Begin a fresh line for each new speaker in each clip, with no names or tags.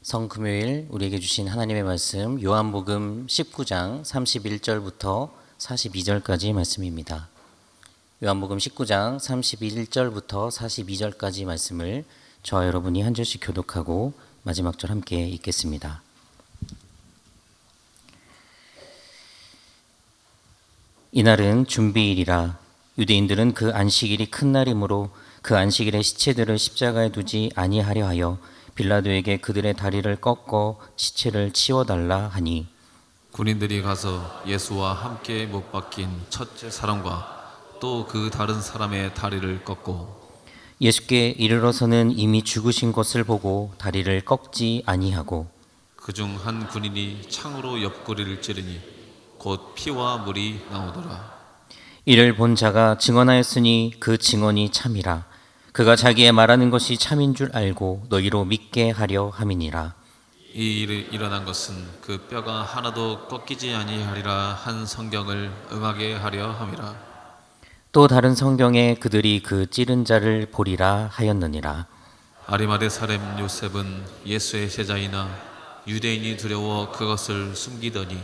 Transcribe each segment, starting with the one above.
성금요일 우리에게 주신 하나님의 말씀 요한복음 19장 31절부터 42절까지 말씀입니다. 요한복음 19장 31절부터 42절까지 말씀을 저와 여러분이 한 절씩 교독하고 마지막 절 함께 읽겠습니다. 이날은 준비일이라. 유대인들은 그 안식일이 큰 날이므로 그 안식일에 시체들을 십자가에 두지 아니하려 하여 빌라도에게 그들의 다리를 꺾어 시체를 치워달라 하니,
군인들이 가서 예수와 함께 못 박힌 첫째 사람과 또 그 다른 사람의 다리를 꺾고
예수께 이르러서는 이미 죽으신 것을 보고 다리를 꺾지 아니하고,
그중 한 군인이 창으로 옆구리를 찌르니 곧 피와 물이 나오더라.
이를 본 자가 증언하였으니 그 증언이 참이라. 그가 자기의 말하는 것이 참인 줄 알고 너희로 믿게 하려 함이니라.
이 일이 일어난 것은 그 뼈가 하나도 꺾이지 아니하리라 한 성경을 응하게 하려 함이라.
또 다른 성경에 그들이 그 찌른 자를 보리라 하였느니라.
아리마대 사람 요셉은 예수의 제자이나 유대인이 두려워 그것을 숨기더니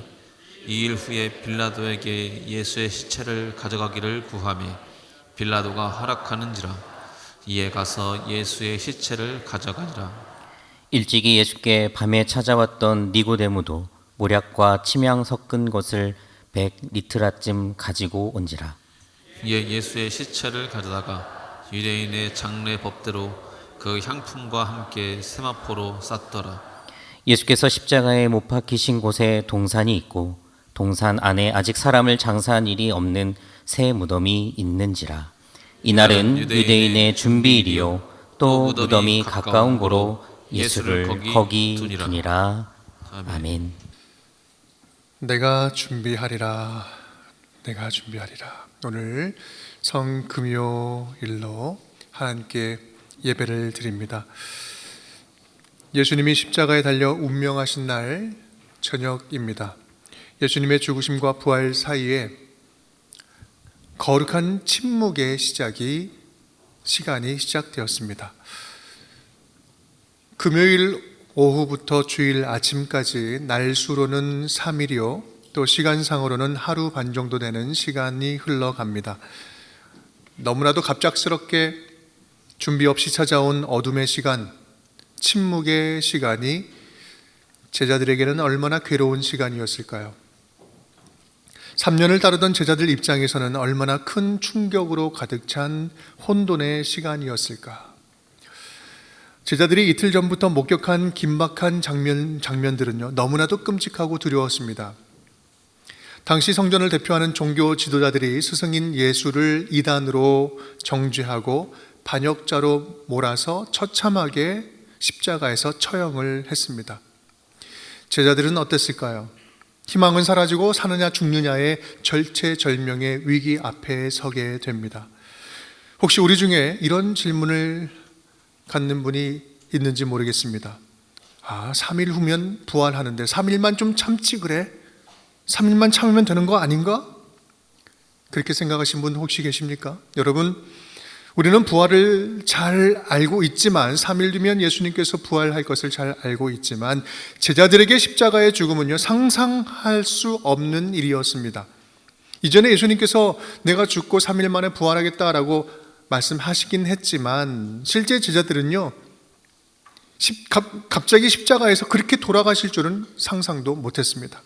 이 일 후에 빌라도에게 예수의 시체를 가져가기를 구하며 빌라도가 허락하는지라. 이에 가서 예수의 시체를 가져가니라.
일찍이 예수께 밤에 찾아왔던 니고데모도 모략과 침향 섞은 것을 100리트라쯤 가지고 온지라.
이에 예수의 시체를 가져다가 유대인의 장례 법대로 그 향품과 함께 세마포로 쌌더라.
예수께서 십자가에 못 박히신 곳에 동산이 있고 동산 안에 아직 사람을 장사한 일이 없는 새 무덤이 있는지라. 이날은 유대인의 준비일이요 또 무덤이 가까운 고로 예수를 거기 두니라. 아멘.
내가 준비하리라. 내가 준비하리라. 오늘 성금요일로 하나님께 예배를 드립니다. 예수님이 십자가에 달려 운명하신 날 저녁입니다. 예수님의 죽으심과 부활 사이에 거룩한 침묵의 시간이 시작되었습니다. 금요일 오후부터 주일 아침까지 날수로는 3일이요 또 시간상으로는 하루 반 정도 되는 시간이 흘러갑니다. 너무나도 갑작스럽게 준비 없이 찾아온 어둠의 시간, 침묵의 시간이 제자들에게는 얼마나 괴로운 시간이었을까요? 3년을 따르던 제자들 입장에서는 얼마나 큰 충격으로 가득 찬 혼돈의 시간이었을까? 제자들이 이틀 전부터 목격한 긴박한 장면들은요, 너무나도 끔찍하고 두려웠습니다. 당시 성전을 대표하는 종교 지도자들이 스승인 예수를 이단으로 정죄하고 반역자로 몰아서 처참하게 십자가에서 처형을 했습니다. 제자들은 어땠을까요? 희망은 사라지고 사느냐 죽느냐의 절체절명의 위기 앞에 서게 됩니다. 혹시 우리 중에 이런 질문을 갖는 분이 있는지 모르겠습니다. 3일 후면 부활하는데 3일만 좀 참지 그래? 3일만 참으면 되는 거 아닌가? 그렇게 생각하신 분 혹시 계십니까? 여러분, 우리는 부활을 잘 알고 있지만 3일 뒤면 예수님께서 부활할 것을 잘 알고 있지만 제자들에게 십자가의 죽음은요 상상할 수 없는 일이었습니다. 이전에 예수님께서 내가 죽고 3일 만에 부활하겠다라고 말씀하시긴 했지만 실제 제자들은요 갑자기 십자가에서 그렇게 돌아가실 줄은 상상도 못했습니다.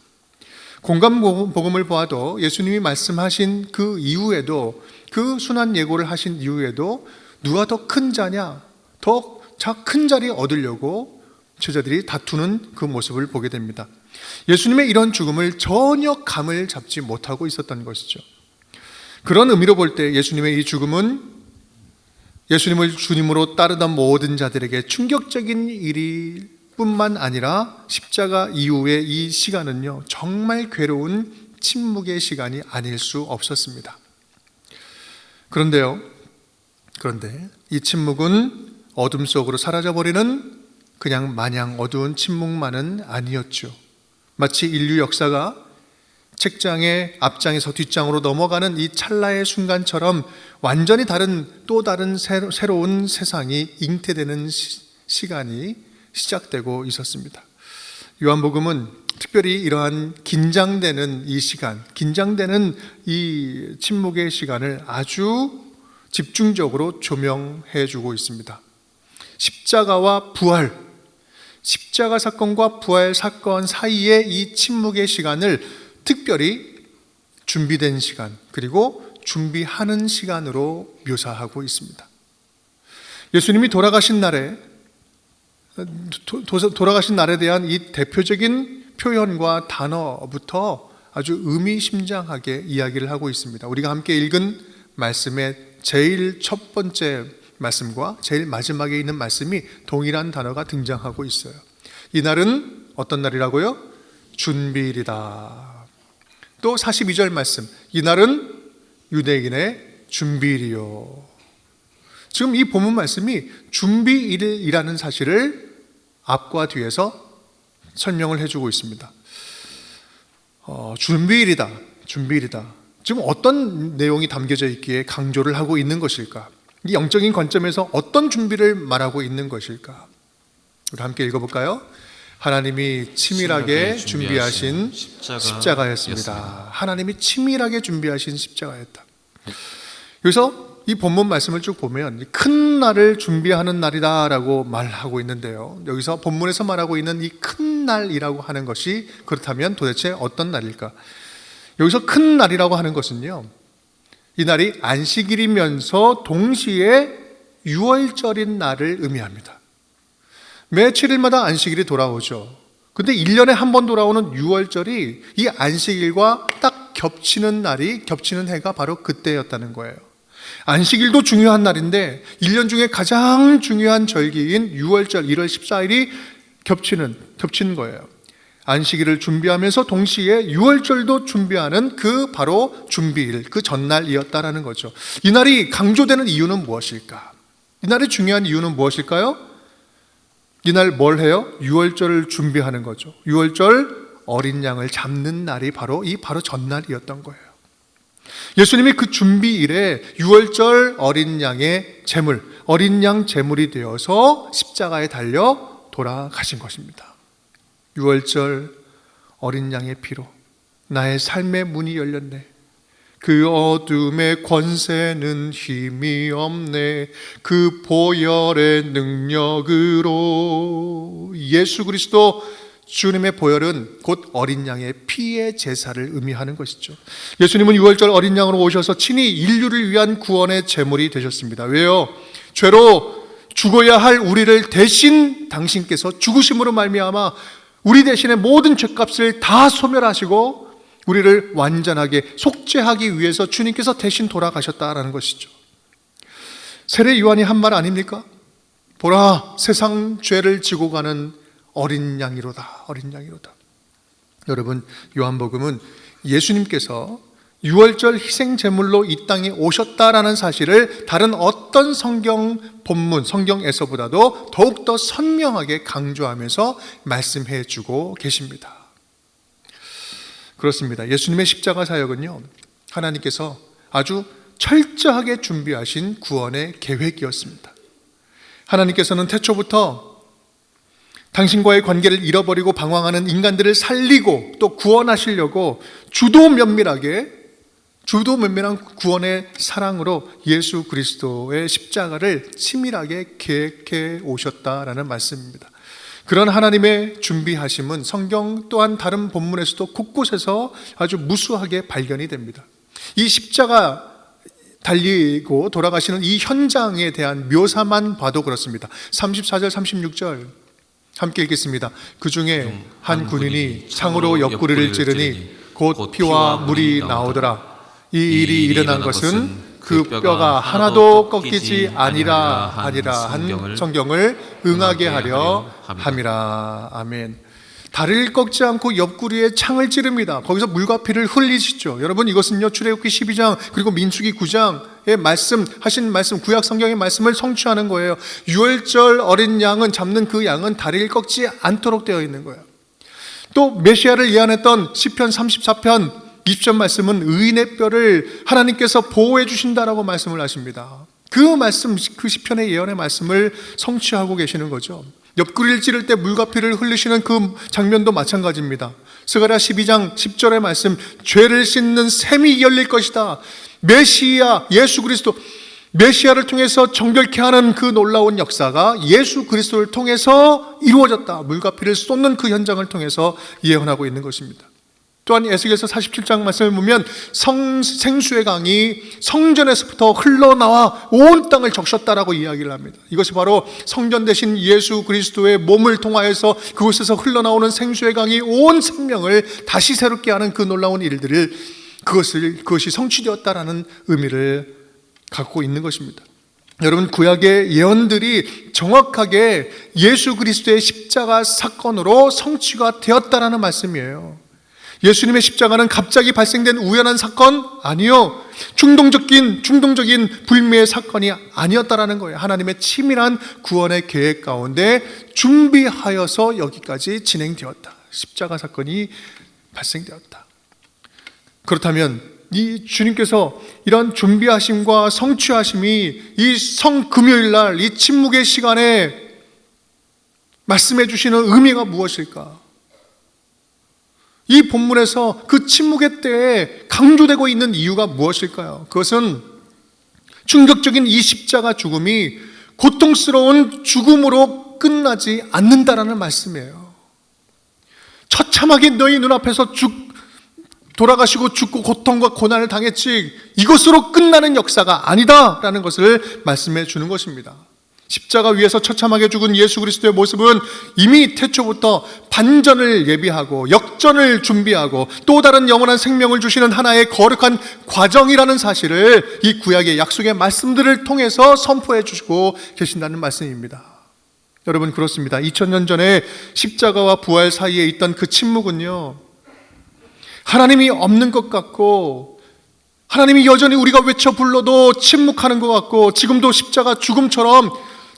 공감복음을 보아도 예수님이 말씀하신 그 이후에도 그 순환 예고를 하신 이후에도 누가 더 큰 자냐, 더 큰 자리 얻으려고 제자들이 다투는 그 모습을 보게 됩니다. 예수님의 이런 죽음을 전혀 감을 잡지 못하고 있었던 것이죠. 그런 의미로 볼 때 예수님의 이 죽음은 예수님을 주님으로 따르던 모든 자들에게 충격적인 일이 뿐만 아니라 십자가 이후의 이 시간은요 정말 괴로운 침묵의 시간이 아닐 수 없었습니다. 그런데 이 침묵은 어둠 속으로 사라져버리는 그냥 마냥 어두운 침묵만은 아니었죠. 마치 인류 역사가 책장의 앞장에서 뒷장으로 넘어가는 이 찰나의 순간처럼 완전히 또 다른 새로운 세상이 잉태되는 시간이 시작되고 있었습니다. 요한복음은 특별히 이러한 긴장되는 이 시간, 긴장되는 이 침묵의 시간을 아주 집중적으로 조명해 주고 있습니다. 십자가와 부활, 십자가 사건과 부활 사건 사이의 이 침묵의 시간을 특별히 준비된 시간, 그리고 준비하는 시간으로 묘사하고 있습니다. 예수님이 돌아가신 날에 대한 이 대표적인 표현과 단어부터 아주 의미심장하게 이야기를 하고 있습니다. 우리가 함께 읽은 말씀의 제일 첫 번째 말씀과 제일 마지막에 있는 말씀이 동일한 단어가 등장하고 있어요. 이 날은 어떤 날이라고요? 준비일이다. 또 42절 말씀, 이 날은 유대인의 준비일이요. 지금 이 본문 말씀이 준비일이라는 사실을 앞과 뒤에서 설명을 해주고 있습니다. 준비일이다. 지금 어떤 내용이 담겨져 있기에 강조를 하고 있는 것일까? 이 영적인 관점에서 어떤 준비를 말하고 있는 것일까? 우리 함께 읽어볼까요? 하나님이 치밀하게 준비하신 십자가였습니다. 하나님이 치밀하게 준비하신 십자가였다. 여기서 이 본문 말씀을 쭉 보면 큰 날을 준비하는 날이다라고 말하고 있는데요. 여기서 본문에서 말하고 있는 이 큰 날이라고 하는 것이 그렇다면 도대체 어떤 날일까? 여기서 큰 날이라고 하는 것은요, 이 날이 안식일이면서 동시에 유월절인 날을 의미합니다. 매 7일마다 안식일이 돌아오죠. 근데 1년에 한 번 돌아오는 유월절이 이 안식일과 딱 겹치는 날이, 겹치는 해가 바로 그때였다는 거예요. 안식일도 중요한 날인데 1년 중에 가장 중요한 절기인 유월절 1월 14일이 겹치는 거예요. 안식일을 준비하면서 동시에 유월절도 준비하는 그 바로 준비일, 그 전날이었다라는 거죠. 이 날이 강조되는 이유는 무엇일까? 이 날이 중요한 이유는 무엇일까요? 이 날 뭘 해요? 유월절을 준비하는 거죠. 유월절 어린 양을 잡는 날이 바로 전날이었던 거예요. 예수님이 그 준비일에 유월절 어린 양의 제물, 어린 양 제물이 되어서 십자가에 달려 돌아가신 것입니다. 유월절 어린 양의 피로 나의 삶의 문이 열렸네. 그 어둠의 권세는 힘이 없네. 그 보혈의 능력으로. 예수 그리스도 주님의 보혈은 곧 어린 양의 피의 제사를 의미하는 것이죠. 예수님은 유월절 어린 양으로 오셔서 친히 인류를 위한 구원의 제물이 되셨습니다. 왜요? 죄로 죽어야 할 우리를 대신 당신께서 죽으심으로 말미암아 우리 대신에 모든 죄값을 다 소멸하시고 우리를 완전하게 속죄하기 위해서 주님께서 대신 돌아가셨다라는 것이죠. 세례 요한이 한 말 아닙니까? 보라, 세상 죄를 지고 가는 어린 양이로다. 어린 양이로다. 여러분, 요한복음은 예수님께서 유월절 희생 제물로 이 땅에 오셨다라는 사실을 다른 어떤 성경 본문, 성경에서보다도 더욱더 선명하게 강조하면서 말씀해 주고 계십니다. 그렇습니다. 예수님의 십자가 사역은요, 하나님께서 아주 철저하게 준비하신 구원의 계획이었습니다. 하나님께서는 태초부터 당신과의 관계를 잃어버리고 방황하는 인간들을 살리고 또 구원하시려고 주도 면밀한 구원의 사랑으로 예수 그리스도의 십자가를 치밀하게 계획해 오셨다라는 말씀입니다. 그런 하나님의 준비하심은 성경 또한 다른 본문에서도 곳곳에서 아주 무수하게 발견이 됩니다. 이 십자가 달리고 돌아가시는 이 현장에 대한 묘사만 봐도 그렇습니다. 34절 36절 함께 읽겠습니다. 그 중에 한 군인이 창으로 옆구리를 찌르니 곧 피와 물이 나오더라. 이 일이 일어난 것은 그 뼈가 하나도 꺾이지 아니라 한 성경을 응하게 하려 함이라. 아멘. 다리를 꺾지 않고 옆구리에 창을 찌릅니다. 거기서 물과 피를 흘리시죠. 여러분, 이것은요 출애굽기 12장 그리고 민수기 9장의 말씀하신 말씀, 구약 성경의 말씀을 성취하는 거예요. 유월절 어린 양은 잡는 그 양은 다리를 꺾지 않도록 되어 있는 거예요. 또 메시아를 예언했던 시편 34편 20절 말씀은 의인의 뼈를 하나님께서 보호해 주신다라고 말씀을 하십니다. 그 말씀, 그 시편의 예언의 말씀을 성취하고 계시는 거죠. 옆구리를 찌를 때 물과 피를 흘리시는 그 장면도 마찬가지입니다. 스가랴 12장 10절의 말씀, 죄를 씻는 샘이 열릴 것이다. 메시아 예수 그리스도, 메시아를 통해서 정결케 하는 그 놀라운 역사가 예수 그리스도를 통해서 이루어졌다. 물과 피를 쏟는 그 현장을 통해서 예언하고 있는 것입니다. 또한 에스겔서 47장 말씀을 보면 생수의 강이 성전에서부터 흘러나와 온 땅을 적셨다라고 이야기를 합니다. 이것이 바로 성전 대신 예수 그리스도의 몸을 통하여서 그곳에서 흘러나오는 생수의 강이 온 생명을 다시 새롭게 하는 그 놀라운 일들을 그것이 성취되었다라는 의미를 갖고 있는 것입니다. 여러분, 구약의 예언들이 정확하게 예수 그리스도의 십자가 사건으로 성취가 되었다라는 말씀이에요. 예수님의 십자가는 갑자기 발생된 우연한 사건? 아니요. 충동적인 불미의 사건이 아니었다라는 거예요. 하나님의 치밀한 구원의 계획 가운데 준비하여서 여기까지 진행되었다. 십자가 사건이 발생되었다. 그렇다면 이 주님께서 이런 준비하심과 성취하심이 이 성금요일날 이 침묵의 시간에 말씀해 주시는 의미가 무엇일까? 이 본문에서 그 침묵의 때에 강조되고 있는 이유가 무엇일까요? 그것은 충격적인 이 십자가 죽음이 고통스러운 죽음으로 끝나지 않는다라는 말씀이에요. 처참하게 너희 눈앞에서 돌아가시고 죽고 고통과 고난을 당했지 이것으로 끝나는 역사가 아니다라는 것을 말씀해 주는 것입니다. 십자가 위에서 처참하게 죽은 예수 그리스도의 모습은 이미 태초부터 반전을 예비하고 역전을 준비하고 또 다른 영원한 생명을 주시는 하나의 거룩한 과정이라는 사실을 이 구약의 약속의 말씀들을 통해서 선포해 주시고 계신다는 말씀입니다. 여러분, 그렇습니다. 2000년 전에 십자가와 부활 사이에 있던 그 침묵은요, 하나님이 없는 것 같고 하나님이 여전히 우리가 외쳐 불러도 침묵하는 것 같고 지금도 십자가 죽음처럼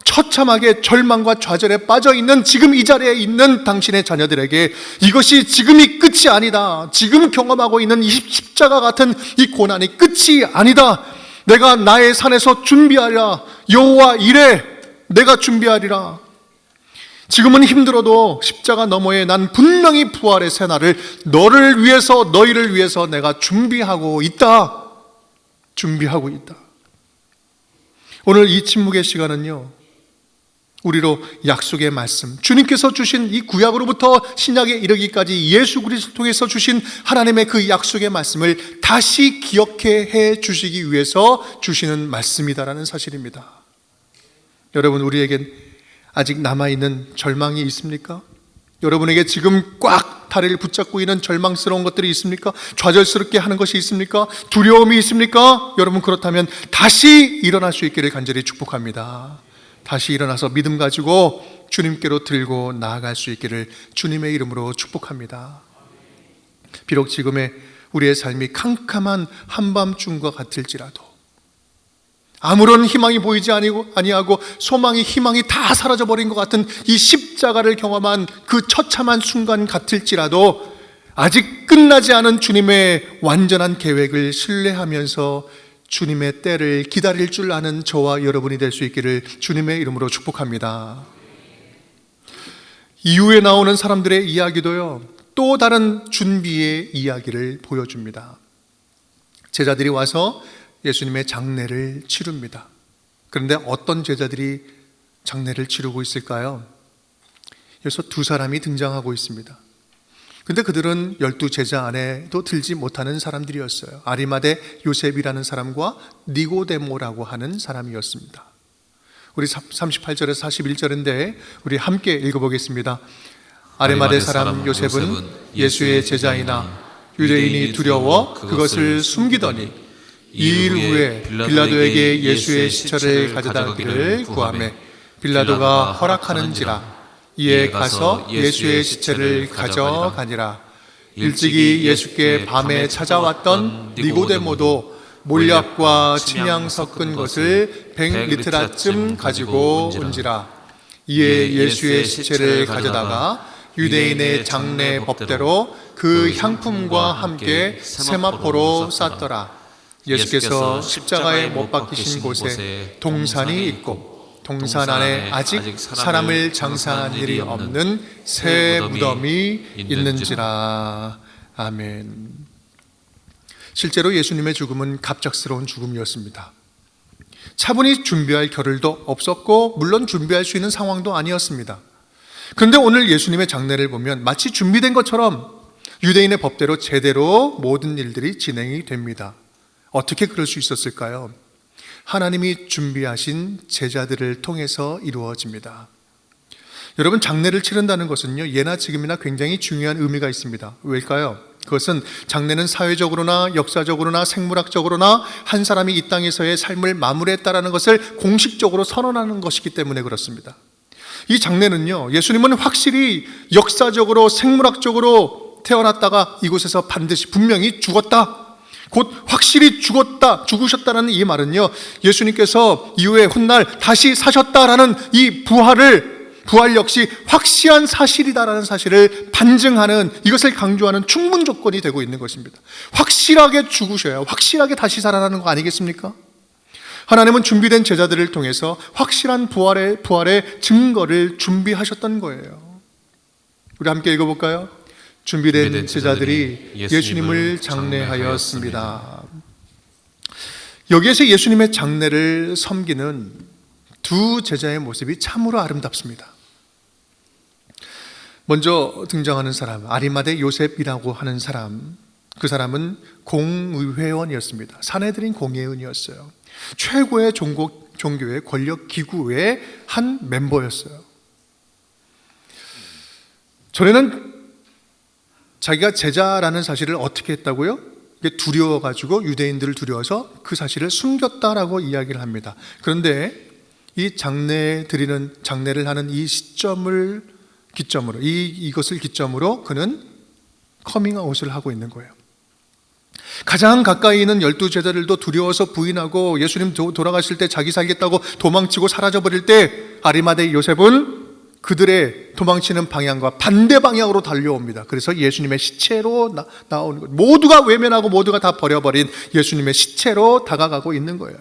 처참하게 절망과 좌절에 빠져있는 지금 이 자리에 있는 당신의 자녀들에게 이것이 지금이 끝이 아니다. 지금 경험하고 있는 이 십자가 같은 이 고난이 끝이 아니다. 내가 나의 산에서 준비하리라. 여호와 이래 내가 준비하리라. 지금은 힘들어도 십자가 너머에 난 분명히 부활의 새날을 너희를 위해서 내가 준비하고 있다. 준비하고 있다. 오늘 이 침묵의 시간은요, 우리로 약속의 말씀, 주님께서 주신 이 구약으로부터 신약에 이르기까지 예수 그리스도를 통해서 주신 하나님의 그 약속의 말씀을 다시 기억해 해 주시기 위해서 주시는 말씀이다라는 사실입니다. 여러분, 우리에겐 아직 남아있는 절망이 있습니까? 여러분에게 지금 꽉 다리를 붙잡고 있는 절망스러운 것들이 있습니까? 좌절스럽게 하는 것이 있습니까? 두려움이 있습니까? 여러분, 그렇다면 다시 일어날 수 있기를 간절히 축복합니다. 다시 일어나서 믿음 가지고 주님께로 들고 나아갈 수 있기를 주님의 이름으로 축복합니다. 비록 지금의 우리의 삶이 캄캄한 한밤중과 같을지라도, 아무런 희망이 보이지 아니하고 소망이 희망이 다 사라져버린 것 같은 이 십자가를 경험한 그 처참한 순간 같을지라도 아직 끝나지 않은 주님의 완전한 계획을 신뢰하면서 주님의 때를 기다릴 줄 아는 저와 여러분이 될 수 있기를 주님의 이름으로 축복합니다. 이후에 나오는 사람들의 이야기도요, 또 다른 준비의 이야기를 보여줍니다. 제자들이 와서 예수님의 장례를 치릅니다. 그런데 어떤 제자들이 장례를 치르고 있을까요? 여기서 두 사람이 등장하고 있습니다. 근데 그들은 12제자 안에도 들지 못하는 사람들이었어요. 아리마대 요셉이라는 사람과 니고데모라고 하는 사람이었습니다. 우리 38절에서 41절인데 우리 함께 읽어보겠습니다. 아리마대 사람 요셉은 예수의 제자이나 유대인이 두려워 그것을 숨기더니 2일 후에 빌라도에게 예수의 시체를 가져다기를 구하매 빌라도가 허락하는지라. 이에 가서 예수의 시체를 가져가니라. 일찍이 예수께 밤에 찾아왔던 니고데모도 몰약과 침향 섞은 것을 100리트라쯤 가지고 온지라. 이에 예수의 시체를 가져다가 유대인의 장례 법대로 그 향품과 함께 세마포로 쌌더라. 예수께서 십자가에 못 박히신 곳에 동산이 있고 동산 안에 아직 사람을 장사한 일이 없는 새 무덤이 있는지라. 아멘. 실제로 예수님의 죽음은 갑작스러운 죽음이었습니다. 차분히 준비할 겨를도 없었고 물론 준비할 수 있는 상황도 아니었습니다. 그런데 오늘 예수님의 장례를 보면 마치 준비된 것처럼 유대인의 법대로 제대로 모든 일들이 진행이 됩니다. 어떻게 그럴 수 있었을까요? 하나님이 준비하신 제자들을 통해서 이루어집니다. 여러분, 장례를 치른다는 것은요, 예나 지금이나 굉장히 중요한 의미가 있습니다. 왜일까요? 그것은 장례는 사회적으로나 역사적으로나 생물학적으로나 한 사람이 이 땅에서의 삶을 마무리했다라는 것을 공식적으로 선언하는 것이기 때문에 그렇습니다. 이 장례는요, 예수님은 확실히 역사적으로 생물학적으로 태어났다가 이곳에서 반드시 분명히 죽었다, 곧 확실히 죽으셨다라는 이 말은요, 예수님께서 이후에 훗날 다시 사셨다라는 이 부활 역시 확실한 사실이다라는 사실을 반증하는, 이것을 강조하는 충분 조건이 되고 있는 것입니다. 확실하게 죽으셔야 확실하게 다시 살아나는 거 아니겠습니까? 하나님은 준비된 제자들을 통해서 확실한 부활의 증거를 준비하셨던 거예요. 우리 함께 읽어볼까요? 준비된 제자들이 예수님을 장례하였습니다. 여기에서 예수님의 장례를 섬기는 두 제자의 모습이 참으로 아름답습니다. 먼저 등장하는 사람, 아리마대 요셉이라고 하는 사람, 그 사람은 공의회원이었습니다. 사내들인 공회원이었어요. 최고의 종교의 권력 기구의 한 멤버였어요. 전에는 자기가 제자라는 사실을 어떻게 했다고요? 두려워가지고, 유대인들을 두려워서 그 사실을 숨겼다라고 이야기를 합니다. 그런데 이 장례를 하는 이 시점을 기점으로, 이것을 기점으로 그는 커밍아웃을 하고 있는 거예요. 가장 가까이 있는 12제자들도 두려워서 부인하고, 예수님 돌아가실 때 자기 살겠다고 도망치고 사라져버릴 때 아리마대 요셉은 그들의 도망치는 방향과 반대 방향으로 달려옵니다. 그래서 예수님의 시체로 나오는 거예요. 모두가 외면하고 모두가 다 버려버린 예수님의 시체로 다가가고 있는 거예요.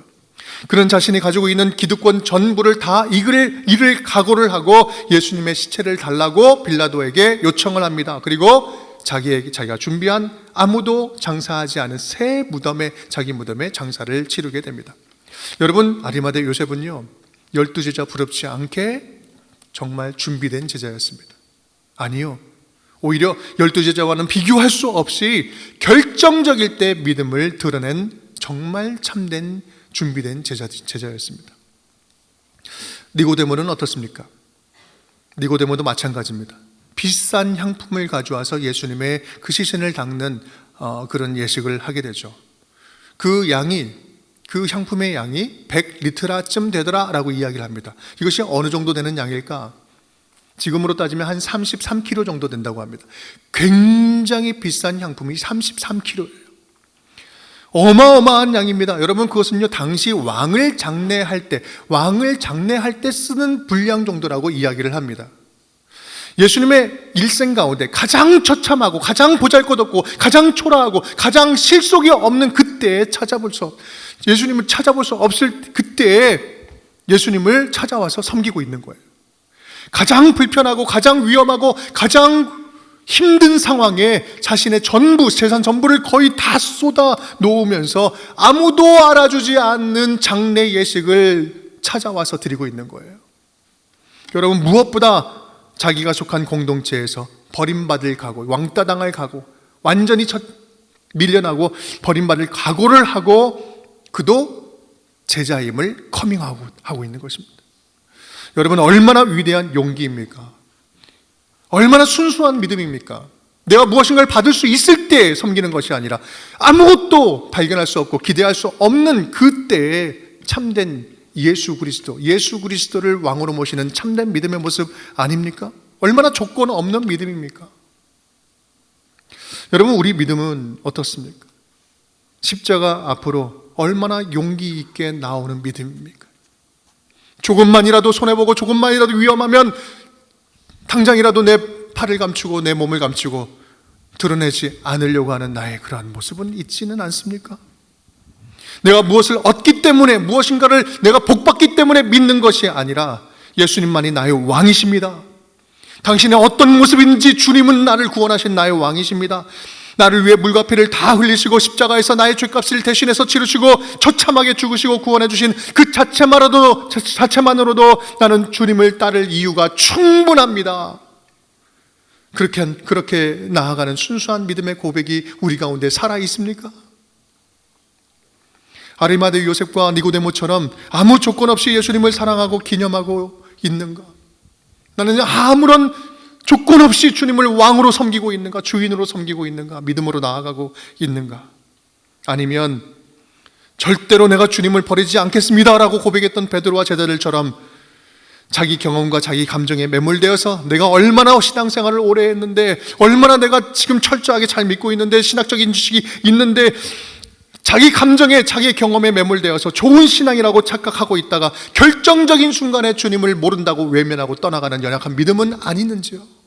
그는 자신이 가지고 있는 기득권 전부를 다 잃을 각오를 하고 예수님의 시체를 달라고 빌라도에게 요청을 합니다. 그리고 자기가 준비한 아무도 장사하지 않은 새 무덤에, 자기 무덤에 장사를 치르게 됩니다. 여러분, 아리마대 요셉은요, 12제자 부럽지 않게 정말 준비된 제자였습니다. 아니요, 오히려 12제자와는 비교할 수 없이 결정적일 때 믿음을 드러낸 정말 참된 준비된 제자였습니다. 니고데모는 어떻습니까? 니고데모도 마찬가지입니다. 비싼 향품을 가져와서 예수님의 그 시신을 닦는 그런 예식을 하게 되죠. 그 향품의 양이 100리트라쯤 되더라라고 이야기를 합니다. 이것이 어느 정도 되는 양일까? 지금으로 따지면 한 33kg 정도 된다고 합니다. 굉장히 비싼 향품이 33kg예요. 어마어마한 양입니다. 여러분, 그것은요, 당시 왕을 장례할 때 쓰는 분량 정도라고 이야기를 합니다. 예수님의 일생 가운데 가장 처참하고 가장 보잘것없고 가장 초라하고 가장 실속이 없는 그때에 예수님을 찾아볼 수 없을 그때에 예수님을 찾아와서 섬기고 있는 거예요. 가장 불편하고 가장 위험하고 가장 힘든 상황에 자신의 재산 전부를 거의 다 쏟아 놓으면서 아무도 알아주지 않는 장례 예식을 찾아와서 드리고 있는 거예요. 여러분, 무엇보다 자기가 속한 공동체에서 버림받을 각오, 왕따 당할 각오, 완전히 밀려나고 버림받을 각오를 하고 그도 제자임을 커밍아웃하고 있는 것입니다. 여러분, 얼마나 위대한 용기입니까? 얼마나 순수한 믿음입니까? 내가 무엇인가를 받을 수 있을 때 섬기는 것이 아니라 아무것도 발견할 수 없고 기대할 수 없는 그때에 참된 예수 그리스도를 왕으로 모시는 참된 믿음의 모습 아닙니까? 얼마나 조건 없는 믿음입니까? 여러분, 우리 믿음은 어떻습니까? 십자가 앞으로 얼마나 용기 있게 나오는 믿음입니까? 조금만이라도 손해보고 조금만이라도 위험하면 당장이라도 내 팔을 감추고 내 몸을 감추고 드러내지 않으려고 하는 나의 그러한 모습은 있지는 않습니까? 내가 무엇을 얻기 때문에, 무엇인가를 내가 복받기 때문에 믿는 것이 아니라 예수님만이 나의 왕이십니다. 당신의 어떤 모습인지 주님은 나를 구원하신 나의 왕이십니다. 나를 위해 물과 피를 다 흘리시고 십자가에서 나의 죄값을 대신해서 치르시고 처참하게 죽으시고 구원해 주신 그 자체만으로도 나는 주님을 따를 이유가 충분합니다. 그렇게 나아가는 순수한 믿음의 고백이 우리 가운데 살아 있습니까? 아리마대 요셉과 니고데모처럼 아무 조건 없이 예수님을 사랑하고 기념하고 있는가? 나는 아무런 조건 없이 주님을 왕으로 섬기고 있는가? 주인으로 섬기고 있는가? 믿음으로 나아가고 있는가? 아니면 절대로 내가 주님을 버리지 않겠습니다 라고 고백했던 베드로와 제자들처럼 자기 경험과 자기 감정에 매몰되어서 내가 얼마나 신앙생활을 오래 했는데, 얼마나 내가 지금 철저하게 잘 믿고 있는데, 신학적인 지식이 있는데, 자기 감정에 자기 경험에 매몰되어서 좋은 신앙이라고 착각하고 있다가 결정적인 순간에 주님을 모른다고 외면하고 떠나가는 연약한 믿음은 아니는지요?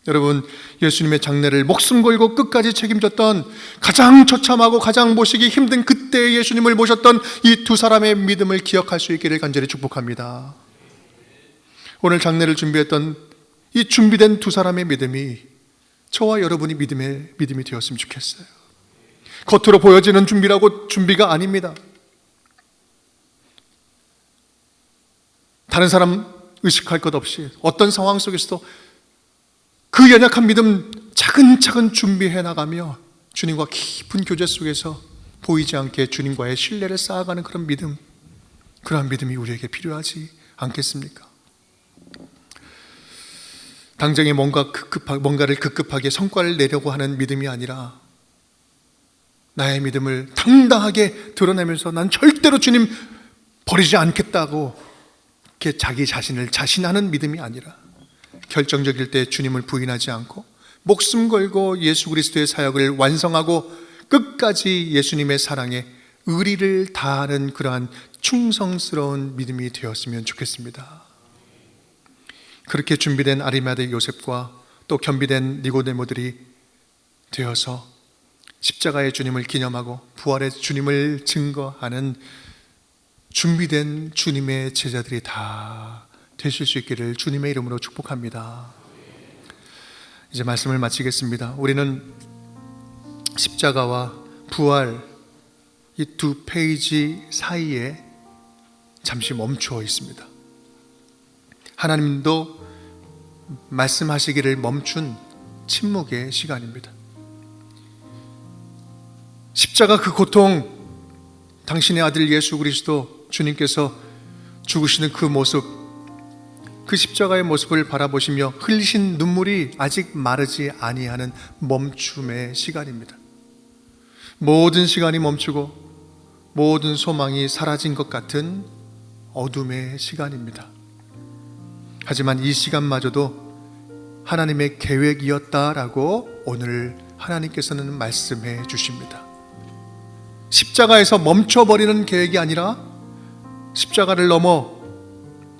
여러분, 예수님의 장례를 목숨 걸고 끝까지 책임졌던, 가장 처참하고 가장 모시기 힘든 그때의 예수님을 모셨던 이 두 사람의 믿음을 기억할 수 있기를 간절히 축복합니다. 오늘 장례를 준비했던 이 준비된 두 사람의 믿음이 저와 여러분이 믿음이 되었으면 좋겠어요. 겉으로 보여지는 준비라고 준비가 아닙니다. 다른 사람 의식할 것 없이 어떤 상황 속에서도 그 연약한 믿음 차근차근 준비해 나가며 주님과 깊은 교제 속에서 보이지 않게 주님과의 신뢰를 쌓아가는 그런 믿음, 그러한 믿음이 우리에게 필요하지 않겠습니까? 당장에 뭔가를 급급하게 성과를 내려고 하는 믿음이 아니라 나의 믿음을 당당하게 드러내면서 난 절대로 주님 버리지 않겠다고 이렇게 자기 자신을 자신하는 믿음이 아니라 결정적일 때 주님을 부인하지 않고 목숨 걸고 예수 그리스도의 사역을 완성하고 끝까지 예수님의 사랑에 의리를 다하는 그러한 충성스러운 믿음이 되었으면 좋겠습니다. 그렇게 준비된 아리마대 요셉과 또 겸비된 니고데모들이 되어서 십자가의 주님을 기념하고 부활의 주님을 증거하는 준비된 주님의 제자들이 다 되실 수 있기를 주님의 이름으로 축복합니다. 이제 말씀을 마치겠습니다. 우리는 십자가와 부활 이 두 페이지 사이에 잠시 멈추어 있습니다. 하나님도 말씀하시기를 멈춘 침묵의 시간입니다. 십자가 그 고통, 당신의 아들 예수 그리스도 주님께서 죽으시는 그 모습, 그 십자가의 모습을 바라보시며 흘리신 눈물이 아직 마르지 아니하는 멈춤의 시간입니다. 모든 시간이 멈추고 모든 소망이 사라진 것 같은 어둠의 시간입니다. 하지만 이 시간마저도 하나님의 계획이었다라고 오늘 하나님께서는 말씀해 주십니다. 십자가에서 멈춰버리는 계획이 아니라 십자가를 넘어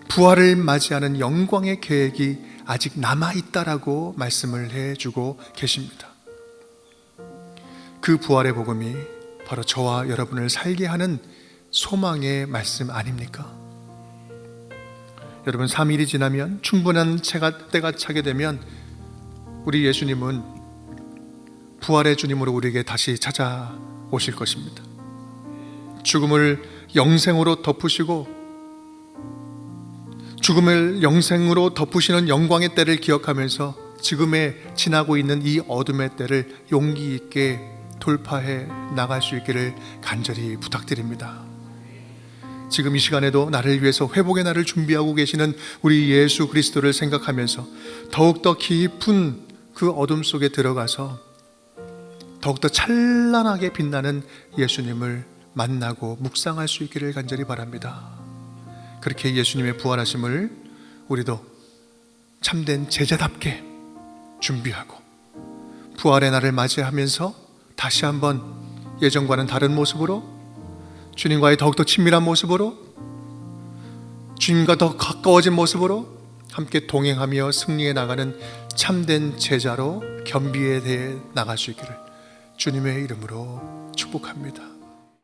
부활을 맞이하는 영광의 계획이 아직 남아있다라고 말씀을 해주고 계십니다. 그 부활의 복음이 바로 저와 여러분을 살게 하는 소망의 말씀 아닙니까? 여러분, 3일이 지나면 충분한 때가 차게 되면 우리 예수님은 부활의 주님으로 우리에게 다시 찾아오실 것입니다. 죽음을 영생으로 덮으시고 죽음을 영생으로 덮으시는 영광의 때를 기억하면서 지금에 지나고 있는 이 어둠의 때를 용기 있게 돌파해 나갈 수 있기를 간절히 부탁드립니다. 지금 이 시간에도 나를 위해서 회복의 날을 준비하고 계시는 우리 예수 그리스도를 생각하면서 더욱더 깊은 그 어둠 속에 들어가서 더욱더 찬란하게 빛나는 예수님을 만나고 묵상할 수 있기를 간절히 바랍니다. 그렇게 예수님의 부활하심을 우리도 참된 제자답게 준비하고 부활의 날을 맞이하면서 다시 한번 예전과는 다른 모습으로 주님과의 더욱더 친밀한 모습으로 주님과 더 가까워진 모습으로 함께 동행하며 승리해 나가는 참된 제자로 겸비해 나갈 수 있기를 주님의 이름으로 축복합니다.